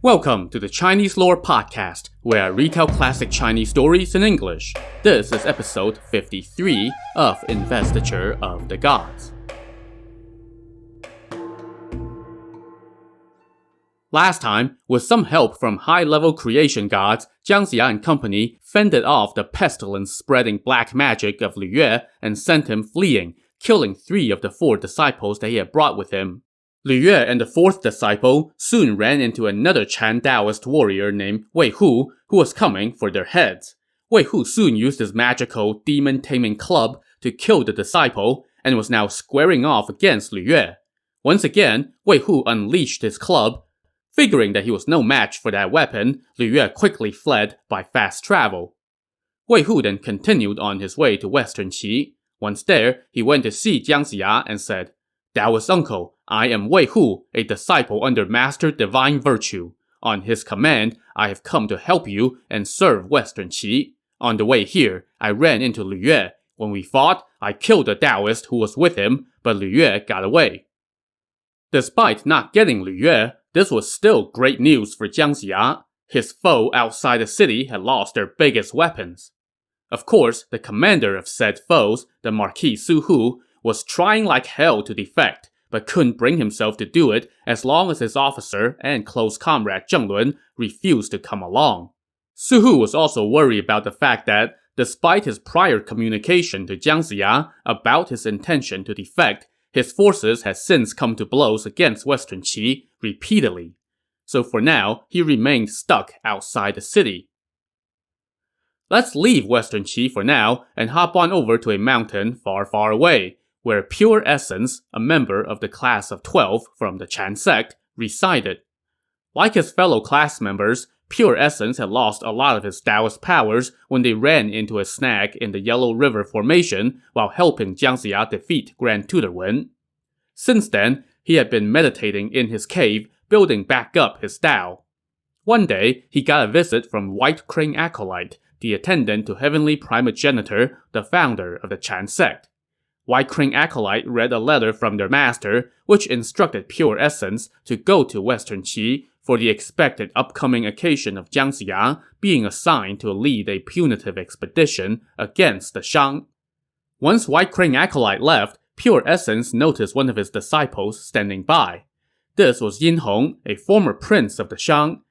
Welcome to the Chinese Lore Podcast, where I retell classic Chinese stories in English. This is episode 53 of Investiture of the Gods. Last time, with some help from high-level creation gods, Jiang Ziya and company fended off the pestilence-spreading black magic of Lu Yue and sent him fleeing, killing 3 of the 4 disciples that he had brought with him. Lu Yue and the 4th disciple soon ran into another Chan Taoist warrior named Wei Hu, who was coming for their heads. Wei Hu soon used his magical demon-taming club to kill the disciple, and was now squaring off against Lu Yue. Once again, Wei Hu unleashed his club. Figuring that he was no match for that weapon, Lu Yue quickly fled by fast travel. Wei Hu then continued on his way to Western Qi. Once there, he went to see Jiang Ziya and said, "Taoist uncle, I am Wei Hu, a disciple under Master Divine Virtue. On his command, I have come to help you and serve Western Qi. On the way here, I ran into Lu Yue. When we fought, I killed the Taoist who was with him, but Lu Yue got away." Despite not getting Lu Yue, this was still great news for Jiang Ziya. His foe outside the city had lost their biggest weapons. Of course, the commander of said foes, the Marquis Su Hu, was trying like hell to defect, but couldn't bring himself to do it as long as his officer and close comrade Zheng Lun refused to come along. Su Hu was also worried about the fact that, despite his prior communication to Jiang Ziya about his intention to defect, his forces had since come to blows against Western Qi repeatedly. So for now, he remained stuck outside the city. Let's leave Western Qi for now and hop on over to a mountain far, far away, where Pure Essence, a member of the class of 12 from the Chan sect, resided. Like his fellow class members, Pure Essence had lost a lot of his Taoist powers when they ran into a snag in the Yellow River Formation while helping Jiang Ziya defeat Grand Tutor Wen. Since then, he had been meditating in his cave, building back up his Tao. One day, he got a visit from White Crane Acolyte, the attendant to Heavenly Primogenitor, the founder of the Chan sect. White Crane Acolyte read a letter from their master, which instructed Pure Essence to go to Western Qi for the expected upcoming occasion of Jiang Ziya being assigned to lead a punitive expedition against the Shang. Once White Crane Acolyte left, Pure Essence noticed one of his disciples standing by. This was Yin Hong, a former prince of the Shang.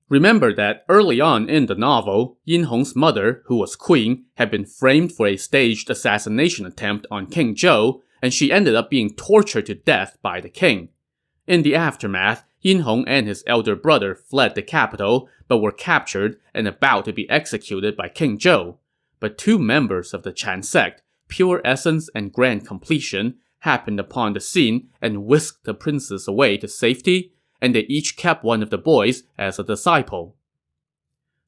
Remember that early on in the novel, Yin Hong's mother, who was queen, had been framed for a staged assassination attempt on King Zhou, and she ended up being tortured to death by the king. In the aftermath, Yin Hong and his elder brother fled the capital, but were captured and about to be executed by King Zhou. But 2 members of the Chan sect, Pure Essence and Grand Completion, happened upon the scene and whisked the princes away to safety, and they each kept one of the boys as a disciple.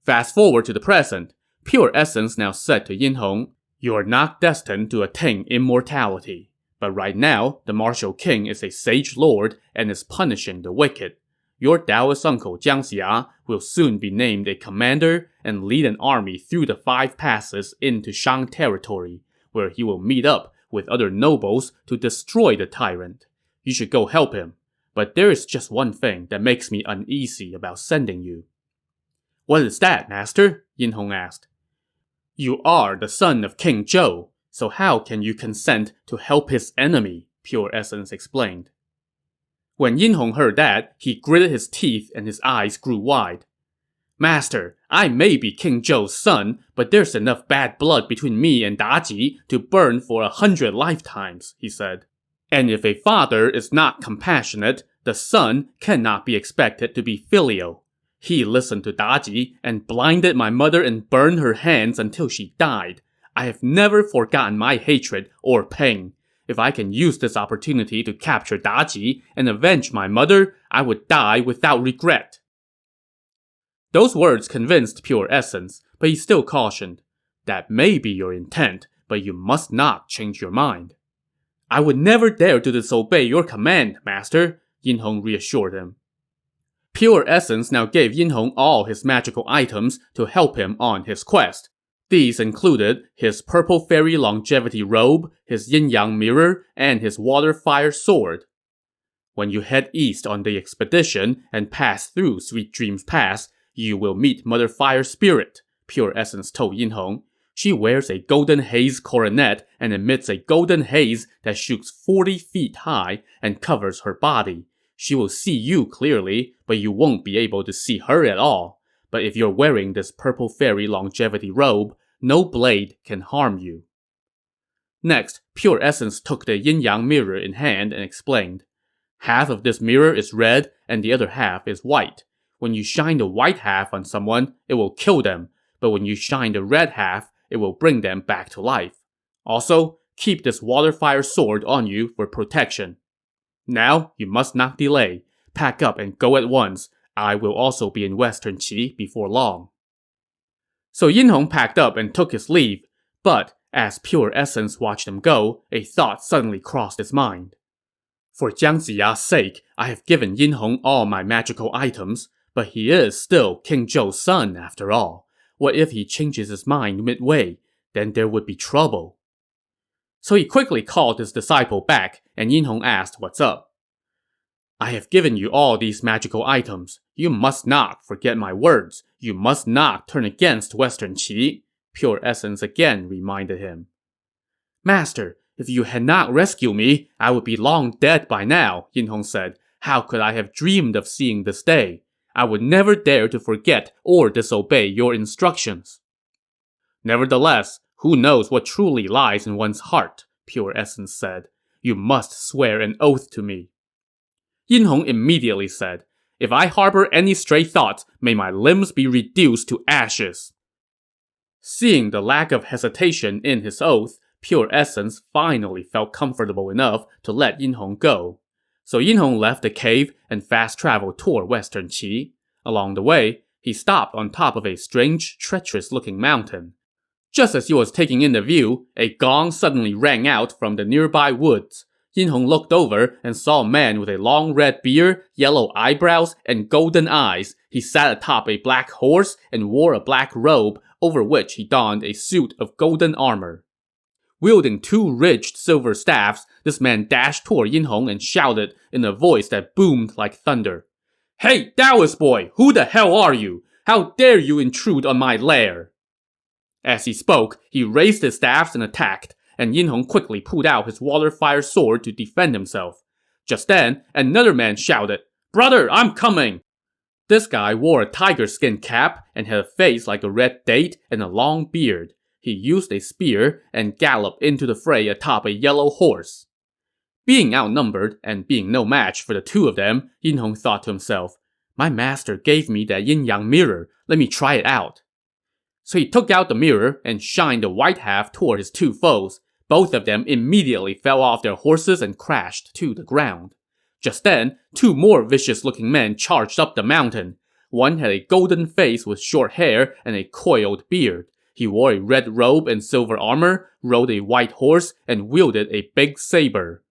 Fast forward to the present, Pure Essence now said to Yin Hong, "You are not destined to attain immortality. But right now, the martial king is a sage lord and is punishing the wicked. Your Taoist uncle Jiang Ziya will soon be named a commander and lead an army through the 5 passes into Shang territory, where he will meet up with other nobles to destroy the tyrant. You should go help him. But there is just one thing that makes me uneasy about sending you." "What is that, master?" Yin Hong asked. "You are the son of King Zhou, so how can you consent to help his enemy?" Pure Essence explained. When Yin Hong heard that, he gritted his teeth and his eyes grew wide. "Master, I may be King Zhou's son, but there's enough bad blood between me and Daji to burn for 100 lifetimes," he said. "And if a father is not compassionate, the son cannot be expected to be filial. He listened to Daji and blinded my mother and burned her hands until she died. I have never forgotten my hatred or pain. If I can use this opportunity to capture Daji and avenge my mother, I would die without regret." Those words convinced Pure Essence, but he still cautioned, "That may be your intent, but you must not change your mind." "I would never dare to disobey your command, master," Yin Hong reassured him. Pure Essence now gave Yin Hong all his magical items to help him on his quest. These included his Purple Fairy Longevity Robe, his Yin Yang Mirror, and his Water Fire Sword. When you head east on the expedition and pass through Sweet Dreams Pass, you will meet Mother Fire Spirit, Pure Essence told Yin Hong. She wears a golden haze coronet and emits a golden haze that shoots 40 feet high and covers her body. She will see you clearly, but you won't be able to see her at all. But if you're wearing this Purple Fairy longevity robe, no blade can harm you. Next, Pure Essence took the yin-yang mirror in hand and explained. Half of this mirror is red and the other half is white. When you shine the white half on someone, it will kill them, but when you shine the red half, it will bring them back to life. Also, keep this water fire sword on you for protection. Now, you must not delay. Pack up and go at once. I will also be in Western Qi before long. So Yin Hong packed up and took his leave, but as Pure Essence watched him go, a thought suddenly crossed his mind. For Jiang Ziya's sake, I have given Yin Hong all my magical items, but he is still King Zhou's son after all. What if he changes his mind midway? Then there would be trouble. So he quickly called his disciple back, and Yin Hong asked what's up. I have given you all these magical items. You must not forget my words. You must not turn against Western Qi, Pure Essence again reminded him. Master, if you had not rescued me, I would be long dead by now, Yin Hong said. How could I have dreamed of seeing this day? I would never dare to forget or disobey your instructions. Nevertheless, who knows what truly lies in one's heart, Pure Essence said. You must swear an oath to me. Yin Hong immediately said, If I harbor any stray thoughts, may my limbs be reduced to ashes. Seeing the lack of hesitation in his oath, Pure Essence finally felt comfortable enough to let Yin Hong go. So Yin Hong left the cave and fast-traveled toward Western Qi. Along the way, he stopped on top of a strange, treacherous-looking mountain. Just as he was taking in the view, a gong suddenly rang out from the nearby woods. Yin Hong looked over and saw a man with a long red beard, yellow eyebrows, and golden eyes. He sat atop a black horse and wore a black robe, over which he donned a suit of golden armor. Wielding two ridged silver staffs, this man dashed toward Yin Hong and shouted in a voice that boomed like thunder. Hey, Taoist boy, who the hell are you? How dare you intrude on my lair? As he spoke, he raised his staffs and attacked, and Yin Hong quickly pulled out his water fire sword to defend himself. Just then, another man shouted, Brother, I'm coming! This guy wore a tiger skin cap and had a face like a red date and a long beard. He used a spear and galloped into the fray atop a yellow horse. Being outnumbered and being no match for the two of them, Yin Hong thought to himself, My master gave me that yin-yang mirror, let me try it out. So he took out the mirror and shined the white half toward his two foes. Both of them immediately fell off their horses and crashed to the ground. Just then, two more vicious-looking men charged up the mountain. One had a golden face with short hair and a coiled beard. He wore a red robe and silver armor, rode a white horse, and wielded a big saber.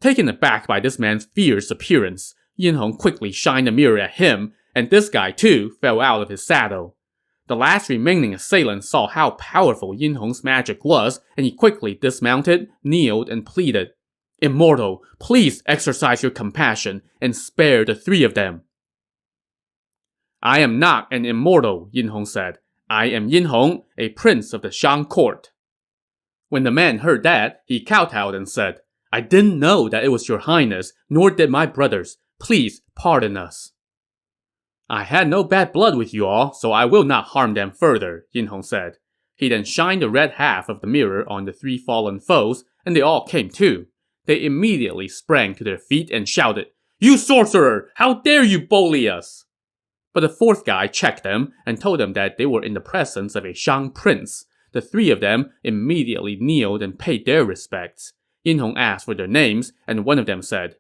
Taken aback by this man's fierce appearance, Yin Hong quickly shined a mirror at him, and this guy too fell out of his saddle. The last remaining assailant saw how powerful Yin Hong's magic was, and he quickly dismounted, kneeled, and pleaded, Immortal, please exercise your compassion and spare the three of them. I am not an immortal, Yin Hong said. I am Yin Hong, a prince of the Shang court. When the man heard that, he kowtowed and said, I didn't know that it was your highness, nor did my brothers. Please pardon us. I had no bad blood with you all, so I will not harm them further, Yin Hong said. He then shined the red half of the mirror on the three fallen foes, and they all came to. They immediately sprang to their feet and shouted, You sorcerer! How dare you bully us! But the fourth guy checked them and told them that they were in the presence of a Shang prince. The three of them immediately kneeled and paid their respects. Yin Hong asked for their names, and one of them said,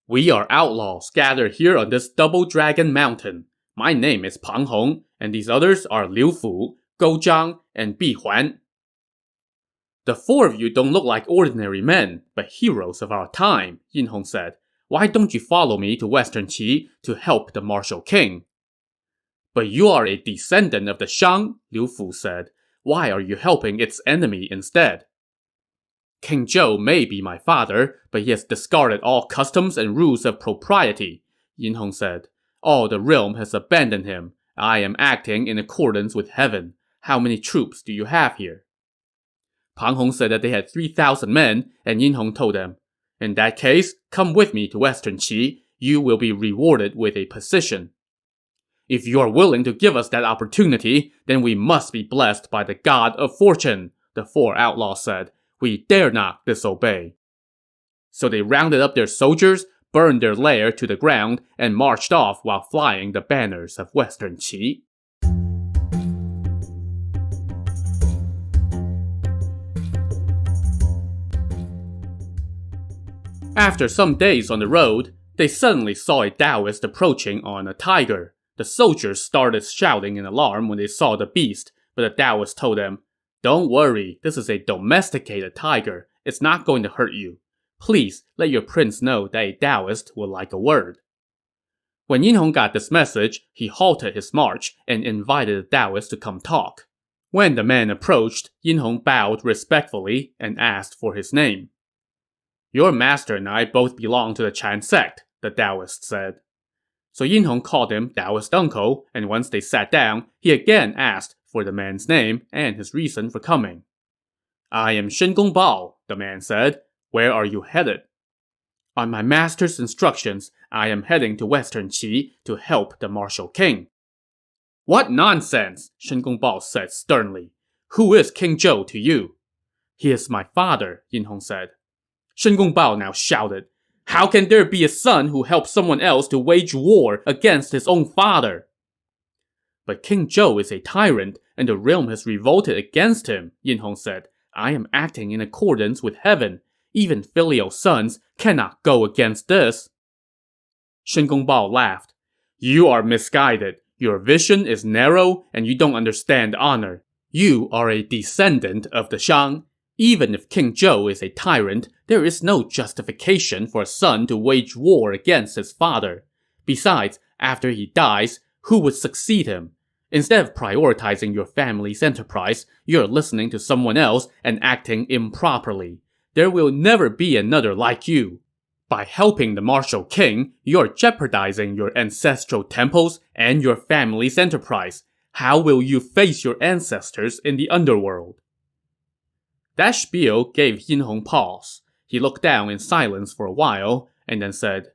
We are outlaws gathered here on this double dragon mountain. My name is Pang Hong, and these others are Liu Fu, Gou Zhang, and Bi Huan. The four of you don't look like ordinary men, but heroes of our time, Yin Hong said. Why don't you follow me to Western Qi to help the martial king? But you are a descendant of the Shang, Liu Fu said. Why are you helping its enemy instead? King Zhou may be my father, but he has discarded all customs and rules of propriety, Yin Hong said. All the realm has abandoned him. I am acting in accordance with heaven. How many troops do you have here? Pang Hong said that they had 3,000 men, and Yin Hong told them, in that case, come with me to Western Qi. You will be rewarded with a position. If you are willing to give us that opportunity, then we must be blessed by the god of fortune, the 4 outlaws said. We dare not disobey. So they rounded up their soldiers, burned their lair to the ground, and marched off while flying the banners of Western Qi. After some days on the road, they suddenly saw a Taoist approaching on a tiger. The soldiers started shouting in alarm when they saw the beast, but the Taoist told them, "Don't worry, this is a domesticated tiger. It's not going to hurt you. Please let your prince know that a Taoist will like a word." When Yin Hong got this message, he halted his march and invited the Taoist to come talk. When the man approached, Yin Hong bowed respectfully and asked for his name. "Your master and I both belong to the Chan sect," the Taoist said. So Yin Hong called him Taoist uncle, and once they sat down, he again asked for the man's name and his reason for coming. "I am Shen Gongbao," the man said. "Where are you headed?" "On my master's instructions, I am heading to Western Qi to help the martial king." "What nonsense!" Shen Gongbao said sternly. "Who is King Zhou to you?" "He is my father," Yin Hong said. Shen Gongbao now shouted, "How can there be a son who helps someone else to wage war against his own father?" "But King Zhou is a tyrant, and the realm has revolted against him," Yin Hong said. "I am acting in accordance with heaven. Even filial sons cannot go against this." Shen Gongbao laughed. "You are misguided. Your vision is narrow, and you don't understand honor. You are a descendant of the Shang. Even if King Zhou is a tyrant, there is no justification for a son to wage war against his father. Besides, after he dies, who would succeed him? Instead of prioritizing your family's enterprise, you're listening to someone else and acting improperly. There will never be another like you. By helping the martial king, you're jeopardizing your ancestral temples and your family's enterprise. How will you face your ancestors in the underworld?" That spiel gave Yin Hong pause. He looked down in silence for a while, and then said,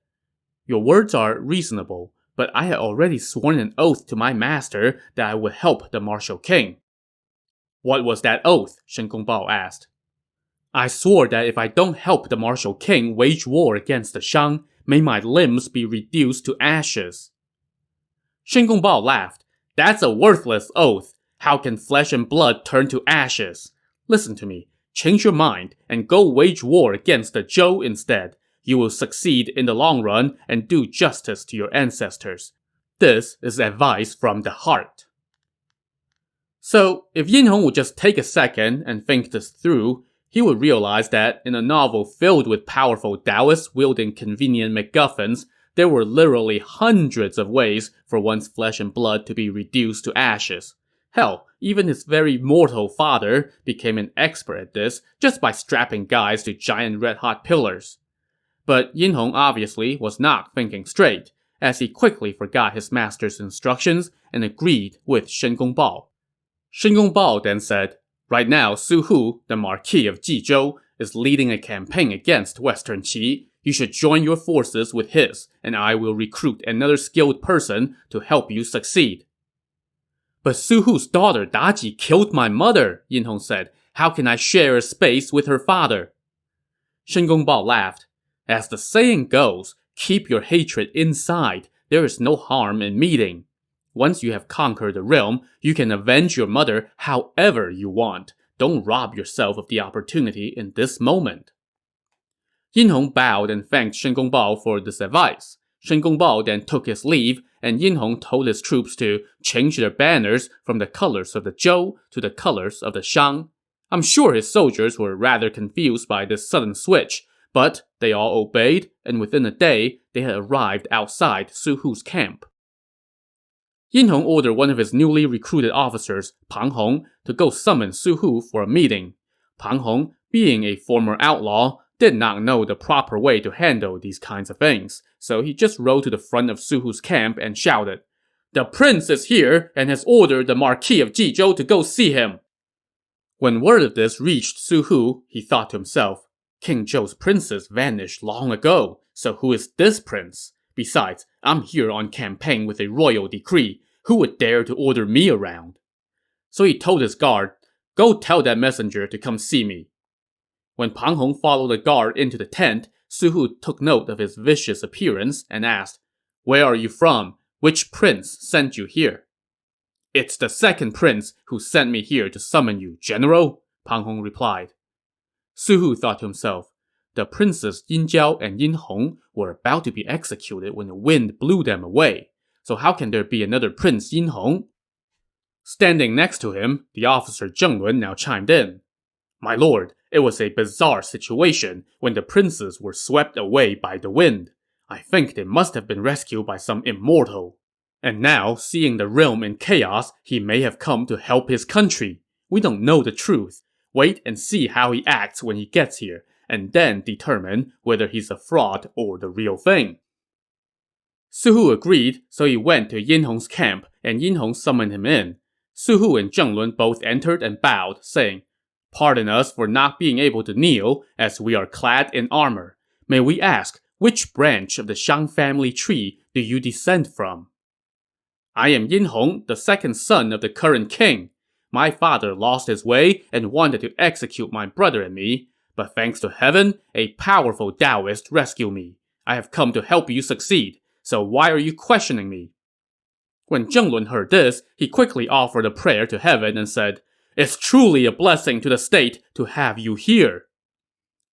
"Your words are reasonable, but I had already sworn an oath to my master that I would help the martial king." "What was that oath?" Shen Gongbao asked. "I swore that if I don't help the martial king wage war against the Shang, may my limbs be reduced to ashes." Shen Gongbao laughed. "That's a worthless oath. How can flesh and blood turn to ashes? Listen to me. Change your mind and go wage war against the Zhou instead. You will succeed in the long run and do justice to your ancestors. This is advice from the heart." So, if Yin Hong would just take a second and think this through, he would realize that in a novel filled with powerful Taoists wielding convenient MacGuffins, there were literally hundreds of ways for one's flesh and blood to be reduced to ashes. Hell, even his very mortal father became an expert at this just by strapping guys to giant red-hot pillars. But Yin Hong obviously was not thinking straight, as he quickly forgot his master's instructions and agreed with Shen Gongbao. Shen Gongbao then said, "Right now, Su Hu, the Marquis of Jizhou, is leading a campaign against Western Qi. You should join your forces with his, and I will recruit another skilled person to help you succeed." "But Su Hu's daughter Daji killed my mother," Yin Hong said. "How can I share a space with her father?" Shen Gongbao laughed. "As the saying goes, keep your hatred inside. There is no harm in meeting. Once you have conquered the realm, you can avenge your mother however you want. Don't rob yourself of the opportunity in this moment." Yin Hong bowed and thanked Shen Gongbao for this advice. Shen Gongbao then took his leave, and Yin Hong told his troops to change their banners from the colors of the Zhou to the colors of the Shang. I'm sure his soldiers were rather confused by this sudden switch, but they all obeyed, and within a day, they had arrived outside Su Hu's camp. Yin Hong ordered one of his newly recruited officers, Pang Hong, to go summon Su Hu for a meeting. Pang Hong, being a former outlaw, did not know the proper way to handle these kinds of things, so he just rode to the front of Su Hu's camp and shouted, "The prince is here and has ordered the Marquis of Jizhou to go see him." When word of this reached Su Hu, he thought to himself, King Zhou's princess vanished long ago, so who is this prince? Besides, I'm here on campaign with a royal decree. Who would dare to order me around? So he told his guard, "Go tell that messenger to come see me." When Pang Hong followed the guard into the tent, Su Hu took note of his vicious appearance and asked, "Where are you from? Which prince sent you here?" "It's the second prince who sent me here to summon you, General," Pang Hong replied. Su Hu thought to himself, the princes Yin Jiao and Yin Hong were about to be executed when the wind blew them away, so how can there be another Prince Yin Hong? Standing next to him, the officer Zheng Lun now chimed in. "My lord, it was a bizarre situation when the princes were swept away by the wind. I think they must have been rescued by some immortal. And now, seeing the realm in chaos, he may have come to help his country. We don't know the truth. Wait and see how he acts when he gets here, and then determine whether he's a fraud or the real thing." Su Hu agreed, so he went to Yin Hong's camp, and Yin Hong summoned him in. Su Hu and Zheng Lun both entered and bowed, saying, "Pardon us for not being able to kneel, as we are clad in armor. May we ask, which branch of the Shang family tree do you descend from?" "I am Yin Hong, the second son of the current king. My father lost his way and wanted to execute my brother and me, but thanks to heaven, a powerful Taoist rescued me. I have come to help you succeed, so why are you questioning me?" When Zheng Lun heard this, he quickly offered a prayer to heaven and said, "It's truly a blessing to the state to have you here."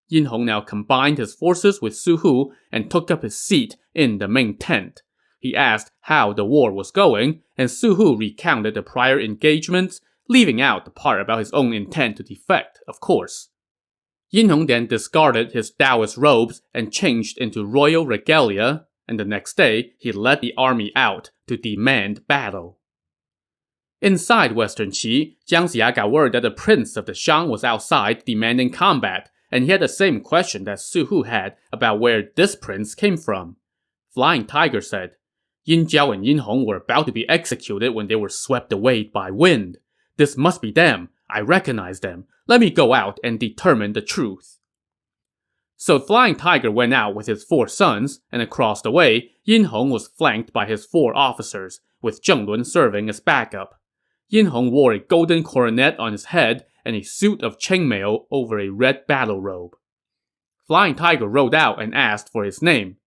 Yin Hong now combined his forces with Su Hu and took up his seat in the main tent. He asked how the war was going, and Su Hu recounted the prior engagements, leaving out the part about his own intent to defect, of course. Yin Hong then discarded his Taoist robes and changed into royal regalia, and the next day, he led the army out to demand battle. Inside Western Qi, Jiang Ziya got word that the prince of the Shang was outside demanding combat, and he had the same question that Su Hu had about where this prince came from. Flying Tiger said, "Yin Jiao and Yin Hong were about to be executed when they were swept away by wind. This must be them. I recognize them. Let me go out and determine the truth." So Flying Tiger went out with his 4 sons, and across the way, Yin Hong was flanked by his 4 officers, with Zheng Lun serving as backup. Yin Hong wore a golden coronet on his head and a suit of chainmail over a red battle robe. Flying Tiger rode out and asked for his name.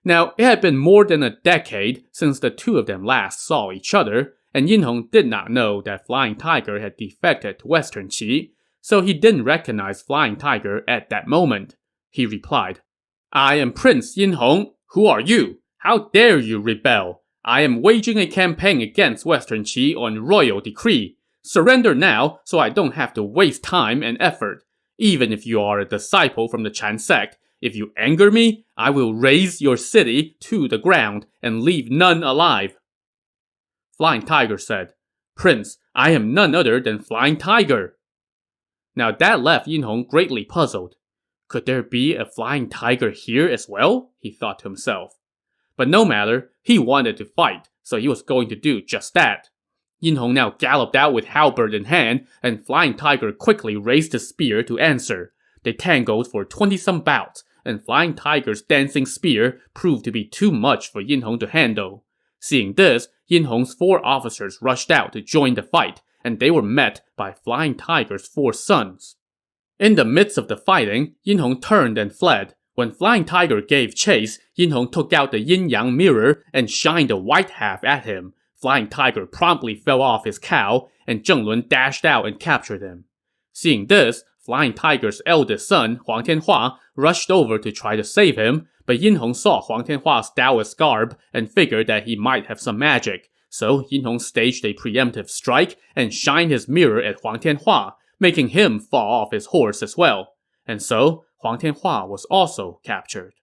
Now, it had been more than a decade since the two of them last saw each other, and Yin Hong did not know that Flying Tiger had defected to Western Qi, so he didn't recognize Flying Tiger at that moment. He replied, "I am Prince Yin Hong. Who are you? How dare you rebel? I am waging a campaign against Western Qi on royal decree. Surrender now so I don't have to waste time and effort. Even if you are a disciple from the Chan sect, if you anger me, I will raze your city to the ground and leave none alive." Flying Tiger said, "Prince, I am none other than Flying Tiger." Now that left Yin Hong greatly puzzled. Could there be a Flying Tiger here as well? He thought to himself. But no matter, he wanted to fight, so he was going to do just that. Yin Hong now galloped out with halberd in hand, and Flying Tiger quickly raised his spear to answer. They tangled for 20-some bouts, and Flying Tiger's dancing spear proved to be too much for Yin Hong to handle. Seeing this, Yin Hong's 4 officers rushed out to join the fight, and they were met by Flying Tiger's 4 sons. In the midst of the fighting, Yin Hong turned and fled. When Flying Tiger gave chase, Yin Hong took out the yin-yang mirror and shined the white half at him. Flying Tiger promptly fell off his cow, and Zheng Lun dashed out and captured him. Seeing this, Flying Tiger's eldest son, Huang Tianhua, rushed over to try to save him, but Yin Hong saw Huang Tianhua's Taoist garb and figured that he might have some magic, so Yin Hong staged a preemptive strike and shined his mirror at Huang Tianhua, making him fall off his horse as well. And so, Huang Tianhua was also captured.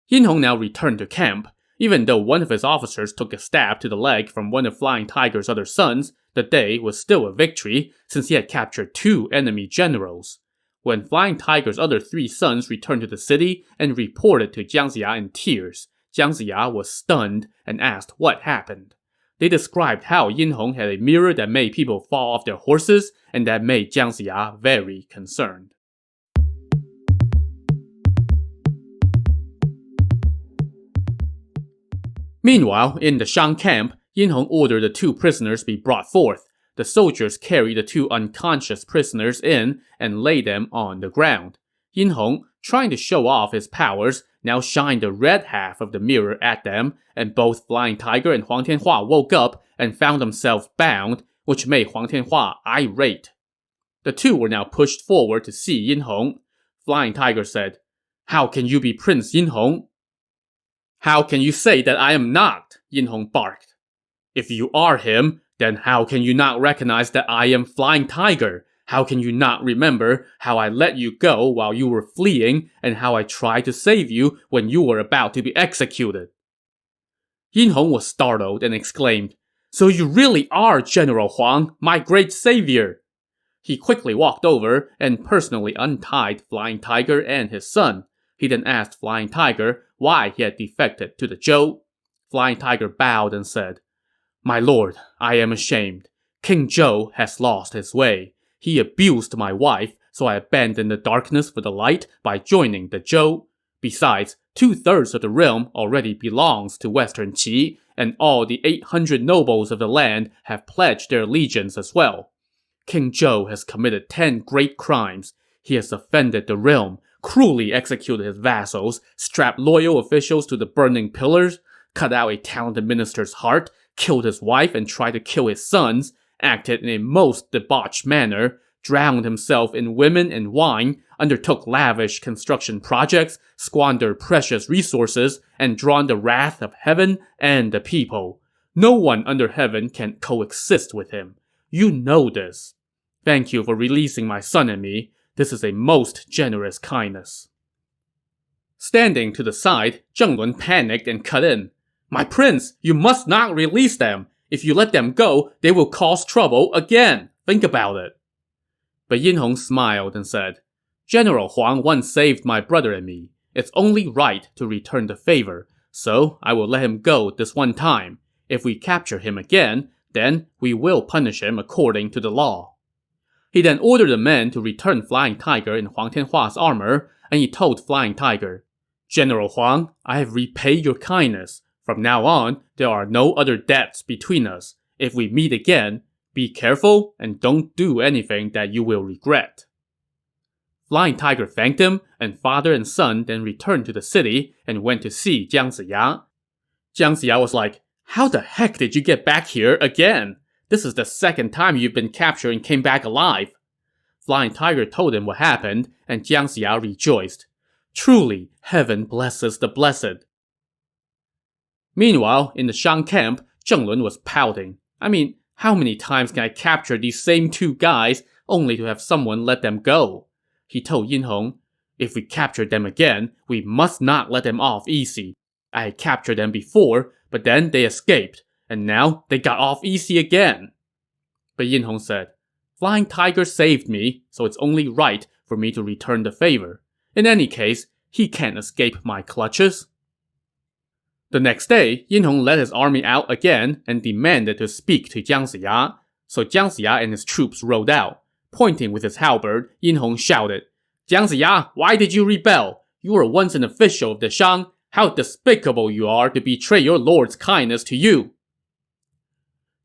Yin Hong now returned to camp. Even though one of his officers took a stab to the leg from one of Flying Tiger's other sons, the day was still a victory, since he had captured 2 enemy generals. When Flying Tiger's other 3 sons returned to the city and reported to Jiang Ziya in tears, Jiang Ziya was stunned and asked what happened. They described how Yin Hong had a mirror that made people fall off their horses, and that made Jiang Ziya very concerned. Meanwhile, in the Shang camp, Yin Hong ordered the 2 prisoners be brought forth. The soldiers carried the 2 unconscious prisoners in and laid them on the ground. Yin Hong, trying to show off his powers, now shined the red half of the mirror at them, and both Flying Tiger and Huang Tianhua woke up and found themselves bound, which made Huang Tianhua irate. The 2 were now pushed forward to see Yin Hong. Flying Tiger said, "How can you be Prince Yin Hong?" "How can you say that I am not?" Yin Hong barked. "If you are him, then how can you not recognize that I am Flying Tiger? How can you not remember how I let you go while you were fleeing and how I tried to save you when you were about to be executed?" Yin Hong was startled and exclaimed, "So you really are General Huang, my great savior!" He quickly walked over and personally untied Flying Tiger and his son. He then asked Flying Tiger why he had defected to the Zhou. Flying Tiger bowed and said, "My lord, I am ashamed. King Zhou has lost his way. He abused my wife, so I abandoned the darkness for the light by joining the Zhou. Besides, 2/3 of the realm already belongs to Western Qi, and all the 800 nobles of the land have pledged their allegiance as well. King Zhou has committed 10 great crimes. He has offended the realm, cruelly executed his vassals, strapped loyal officials to the burning pillars, cut out a talented minister's heart, killed his wife and tried to kill his sons, acted in a most debauched manner, drowned himself in women and wine, undertook lavish construction projects, squandered precious resources, and drawn the wrath of heaven and the people. No one under heaven can coexist with him. You know this. Thank you for releasing my son and me. This is a most generous kindness." Standing to the side, Zheng Lun panicked and cut in. "My prince, you must not release them. If you let them go, they will cause trouble again. Think about it." But Yin Hong smiled and said, "General Huang once saved my brother and me. It's only right to return the favor, so I will let him go this one time. If we capture him again, then we will punish him according to the law." He then ordered the men to return Flying Tiger and Huang Tianhua's armor, and he told Flying Tiger, "General Huang, I have repaid your kindness. From now on, there are no other debts between us. If we meet again, be careful and don't do anything that you will regret." Flying Tiger thanked him, and father and son then returned to the city and went to see Jiang Ziya. Jiang Ziya was like, "How the heck did you get back here again? This is the 2nd time you've been captured and came back alive." Flying Tiger told him what happened, and Jiang Ziya rejoiced. Truly, heaven blesses the blessed. Meanwhile, in the Shang camp, Zheng Lun was pouting. I mean, how many times can I capture these same 2 guys only to have someone let them go? He told Yin Hong, "If we capture them again, we must not let them off easy. I had captured them before, but then they escaped, and now they got off easy again." But Yin Hong said, "Flying Tiger saved me, so it's only right for me to return the favor. In any case, he can't escape my clutches." The next day, Yin Hong led his army out again and demanded to speak to Jiang Ziya. So Jiang Ziya and his troops rode out. Pointing with his halberd, Yin Hong shouted, "Jiang Ziya, why did you rebel? You were once an official of the Shang. How despicable you are to betray your lord's kindness to you."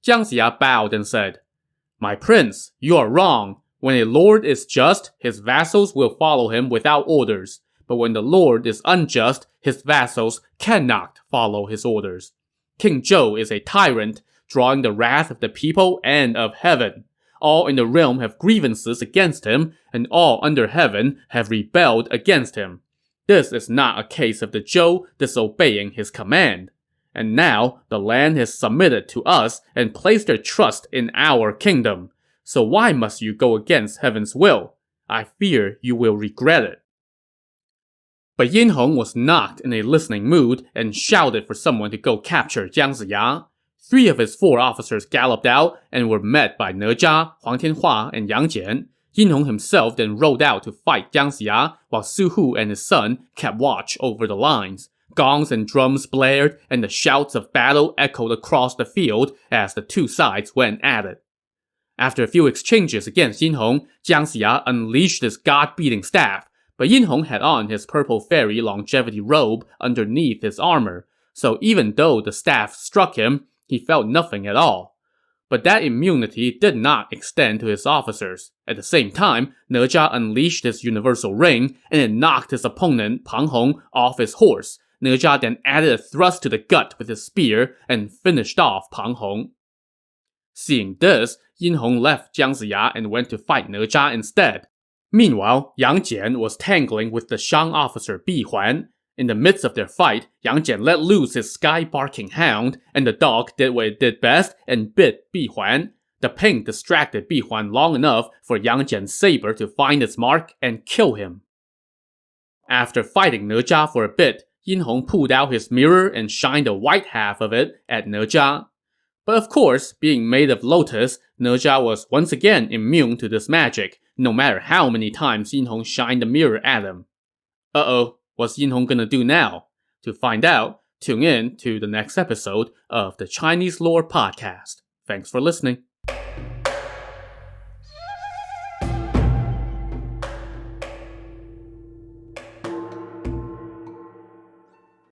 Jiang Ziya bowed and said, "My prince, you are wrong. When a lord is just, his vassals will follow him without orders. But when the lord is unjust, his vassals cannot follow his orders. King Zhou is a tyrant, drawing the wrath of the people and of heaven. All in the realm have grievances against him, and all under heaven have rebelled against him. This is not a case of the Zhou disobeying his command. And now the land has submitted to us and placed their trust in our kingdom. So why must you go against heaven's will? I fear you will regret it." But Yin Hong was not in a listening mood and shouted for someone to go capture Jiang Ziya. 3 of his 4 officers galloped out and were met by Ne Zha, Huang Tianhua, and Yang Jian. Yin Hong himself then rode out to fight Jiang Ziya, while Su Hu and his son kept watch over the lines. Gongs and drums blared, and the shouts of battle echoed across the field as the two sides went at it. After a few exchanges against Yin Hong, Jiang Ziya unleashed his god-beating staff, but Yin Hong had on his purple fairy longevity robe underneath his armor, so even though the staff struck him, he felt nothing at all. But that immunity did not extend to his officers. At the same time, Ne Zha unleashed his universal ring, and it knocked his opponent Pang Hong off his horse. Ne Zha then added a thrust to the gut with his spear and finished off Pang Hong. Seeing this, Yin Hong left Jiang Ziya and went to fight Ne Zha instead. Meanwhile, Yang Jian was tangling with the Shang officer Bi Huan. In the midst of their fight, Yang Jian let loose his sky-barking hound, and the dog did what it did best and bit Bi Huan. The pain distracted Bi Huan long enough for Yang Jian's saber to find its mark and kill him. After fighting Ne Zha for a bit, Yin Hong pulled out his mirror and shined the white half of it at Ne Zha. But of course, being made of lotus, Ne Zha was once again immune to this magic, no matter how many times Yin Hong shined the mirror at him. Uh-oh, what's Yin Hong gonna do now? To find out, tune in to the next episode of the Chinese Lore Podcast. Thanks for listening.